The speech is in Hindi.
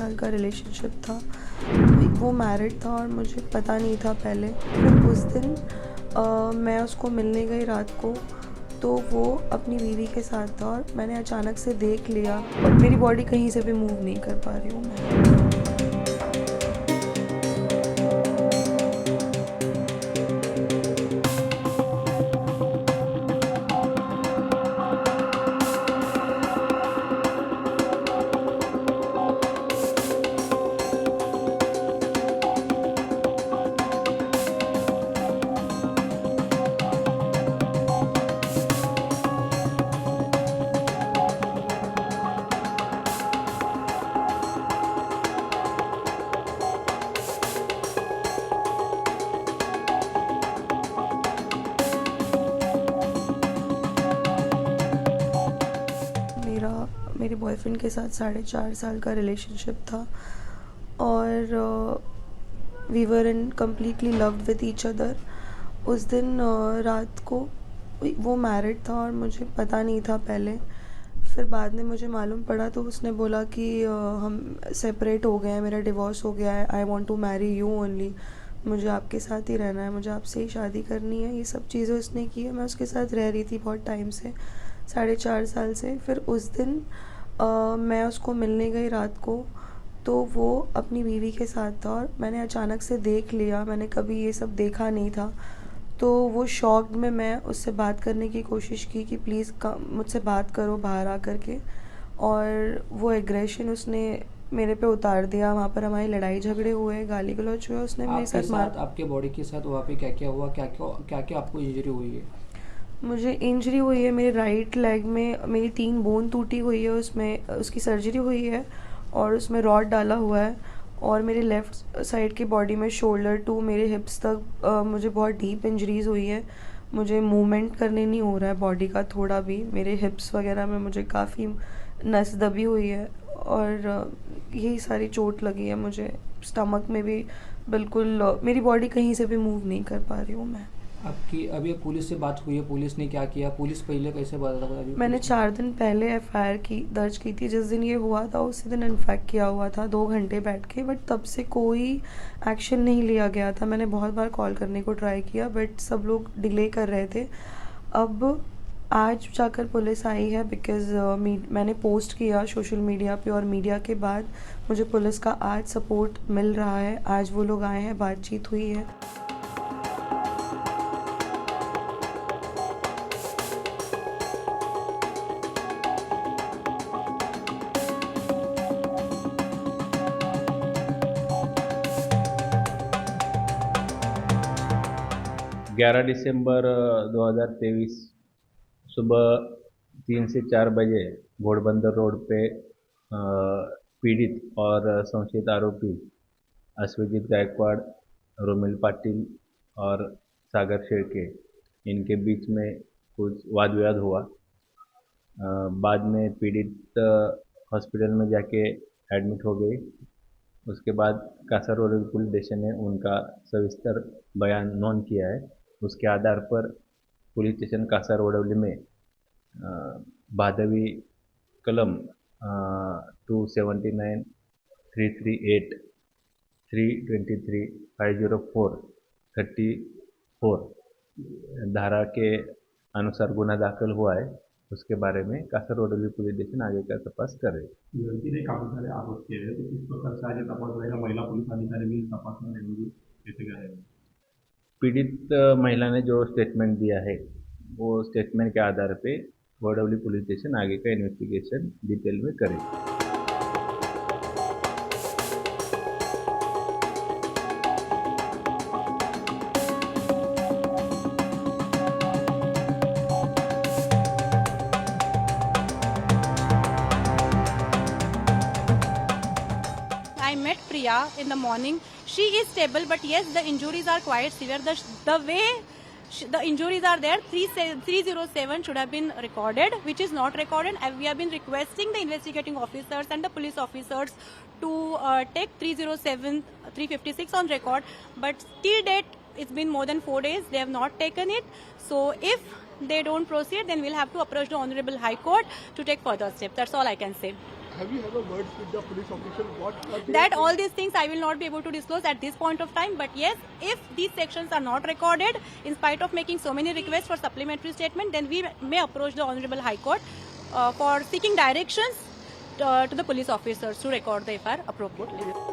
साल का रिलेशनशिप था। वो मैरिड था और मुझे पता नहीं था पहले। फिर उस दिन मैं उसको मिलने गई रात को, तो वो अपनी बीवी के साथ था और मैंने अचानक से देख लिया और मेरी बॉडी कहीं से भी मूव नहीं कर पा रही हूँ मैं। मेरे बॉयफ्रेंड के साथ 4.5 साल का रिलेशनशिप था और we were in completely loved with each other. उस दिन रात को वो मैरिड था और मुझे पता नहीं था पहले। फिर बाद में मुझे मालूम पड़ा तो उसने बोला कि हम सेपरेट हो गए हैं, मेरा डिवोर्स हो गया है, I want to marry you only, मुझे आपके साथ ही रहना है, मुझे आपसे ही शादी करनी है। ये सब चीज़ें उसने की है। मैं उसके साथ रह रही थी बहुत टाइम से, 4.5 साल से। फिर उस दिन मैं उसको मिलने गई रात को, तो वो अपनी बीवी के साथ था और मैंने अचानक से देख लिया, मैंने कभी ये सब देखा नहीं था। तो वो शॉक्ड में मैं उससे बात करने की कोशिश की कि प्लीज़ मुझसे बात करो बाहर आ कर के, और वो एग्रेशन उसने मेरे पे उतार दिया। वहाँ पर हमारी लड़ाई झगड़े हुए, गाली गलौज हुए, उसने मेरे आपके साथ साथ आपके बॉडी के साथ वहाँ पे क्या क्या हुआ, क्या क्या आपको इंजरी हुई है? मुझे इंजरी हुई है मेरे राइट लेग में, मेरी 3 बोन टूटी हुई है, उसमें उसकी सर्जरी हुई है और उसमें रॉड डाला हुआ है। और मेरे लेफ़्ट साइड की बॉडी में शोल्डर टू मेरे हिप्स तक मुझे बहुत डीप इंजरीज़ हुई है। मुझे मूवमेंट करने नहीं हो रहा है बॉडी का थोड़ा भी। मेरे हिप्स वगैरह में मुझे काफ़ी नस दबी हुई है और यही सारी चोट लगी है मुझे। स्टमक में भी बिल्कुल मेरी बॉडी कहीं से भी मूव नहीं कर पा रही हूँ मैं। आपकी अभी पुलिस से बात हुई है? पुलिस ने क्या किया? पुलिस पहले कैसे बता था अभी मैंने पुलिस ने? 4 दिन पहले एफआईआर दर्ज की थी। जिस दिन ये हुआ था उसी दिन इन्फेक्ट किया हुआ था 2 घंटे बैठ के, बट तब से कोई एक्शन नहीं लिया गया था। मैंने बहुत बार कॉल करने को ट्राई किया बट सब लोग डिले कर रहे थे। अब आज जाकर पुलिस आई है बिकॉज़ मैंने पोस्ट किया सोशल मीडिया पे और मीडिया के बाद मुझे पुलिस का आज सपोर्ट मिल रहा है। आज वो लोग आए हैं, बातचीत हुई है। 11 दिसंबर 2023 सुबह 3 से 4 बजे घोड़बंदर रोड पे पीड़ित और संशयित आरोपी अश्वजीत गायकवाड़, रोमिल पाटिल और सागर शेळके, इनके बीच में कुछ वाद विवाद हुआ। बाद में पीड़ित हॉस्पिटल में जाके एडमिट हो गई। उसके बाद कासारवड पुलिस स्टेशन ने उनका सविस्तर बयान नोंद किया है। उसके आधार पर पुलिस स्टेशन कासारवडवली में भादवी कलम 279, 338, 323, 504, 34 धारा के अनुसार गुना दाखल हुआ है। उसके बारे में कासारवडवली पुलिस स्टेशन आगे का तपास कर रही है। लड़की ने काफी सारे आरोप किए हैं, तो किस प्रकार से आगे तपास रहेगा? महिला पुलिस अधिकारी भी तपास में रहेंगी, कैसे क्या रहेगा? पीड़ित महिला ने जो स्टेटमेंट दिया है, वो स्टेटमेंट के आधार पे वडवली पुलिस स्टेशन आगे का इन्वेस्टिगेशन डिटेल में करेगी। I met Priya in the morning. She is stable, but yes, the injuries are quite severe. The way the injuries are there, 307 should have been recorded, which is not recorded. And we have been requesting the investigating officers and the police officers to take 307, 356 on record. But till date, it's been more than 4 days. They have not taken it. So if they don't proceed, then we'll have to approach the Honorable High Court to take further steps. That's all I can say. Have you ever words with the police official? What That all these things I will not be able to disclose at this point of time. But yes, if these sections are not recorded, in spite of making so many requests for supplementary statement, then we may approach the Honorable High Court for seeking directions to the police officers to record the FIR appropriately.